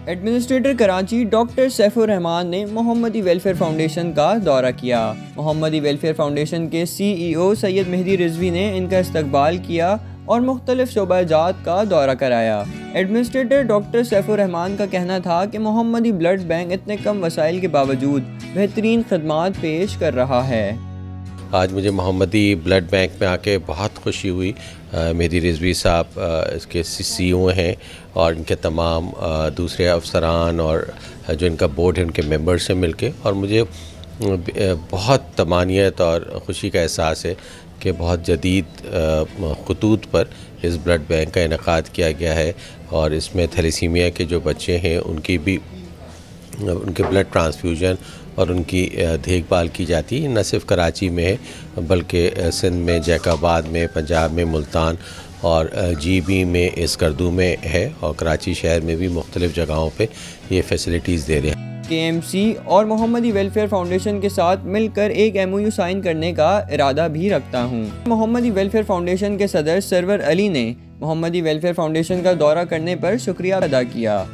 Administrator Karachi doctor Saifur Rahman ने मोहम्मदी welfare foundation का दौरा किया। मोहम्मदी वेलफेयर फाउंडेशन के CEO सैयद मेहदी रिजवी ने इनका इस्तकबाल किया और मुख्तलिफ शोबाजात का दौरा कराया। एडमिनिस्ट्रेटर डॉक्टर सैफुर रहमान का कहना था कि मोहम्मदी ब्लड बैंक इतने कम वसाइल के बावजूद बेहतरीन खदमात पेश कर रहा है। आज मुझे मोहम्मदी ब्लड बैंक में आके बहुत खुशी हुई। मेहदी रिजवी साहब इसके CEO हैं और इनके तमाम दूसरे अफसरान और जो इनका बोर्ड है उनके मेंबर्स से मिलके, और मुझे बहुत तमानियत और ख़ुशी का एहसास है कि बहुत जदीद खतूत पर इस ब्लड बैंक का इनेकाद किया गया है और इसमें थैलेसीमिया के जो बच्चे हैं उनके ब्लड ट्रांसफ्यूजन और उनकी देखभाल की जाती है। न सिर्फ कराची में है बल्कि सिंध में, जैकाबाद में, पंजाब में, मुल्तान और GB में, इसकरदू में है, और कराची शहर में भी मुख्तलिफ़ जगहों पे ये फैसिलिटीज़ दे रहे हैं। KMC और मोहम्मदी वेलफेयर फाउंडेशन के साथ मिलकर एक MOU साइन करने का इरादा भी रखता हूँ। मोहम्मदी वेलफेयर फाउंडेशन के सदर सरवर अली ने मोहम्मदी वेलफेयर फाउंडेशन का दौरा करने पर शुक्रिया अदा किया।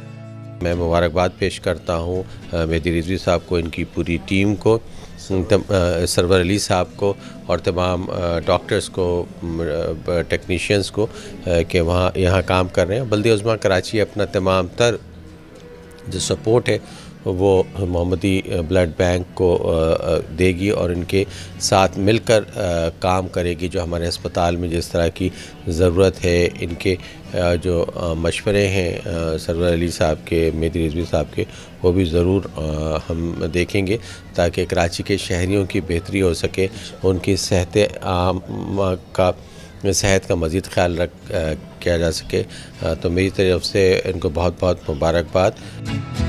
मैं मुबारकबाद पेश करता हूँ मेहदी रिजवी साहब को, इनकी पूरी टीम को, सरवर अली साहब को और तमाम डॉक्टर्स को, टेक्नीशियंस को कि वहाँ यहाँ काम कर रहे हैं। बल्दे उज़्मा कराची अपना तमाम तर जो सपोर्ट है वो मोहम्मदी ब्लड बैंक को देगी और इनके साथ मिलकर काम करेगी। जो हमारे अस्पताल में जिस तरह की ज़रूरत है, इनके जो मशवरे हैं सरवर अली साहब के, मेहदी रिजवी साहब के, वो भी ज़रूर हम देखेंगे ताकि कराची के शहरियों की बेहतरी हो सके, उनकी सेहत का मज़ीद ख्याल किया जा सके। तो मेरी तरफ से इनको बहुत बहुत मुबारकबाद।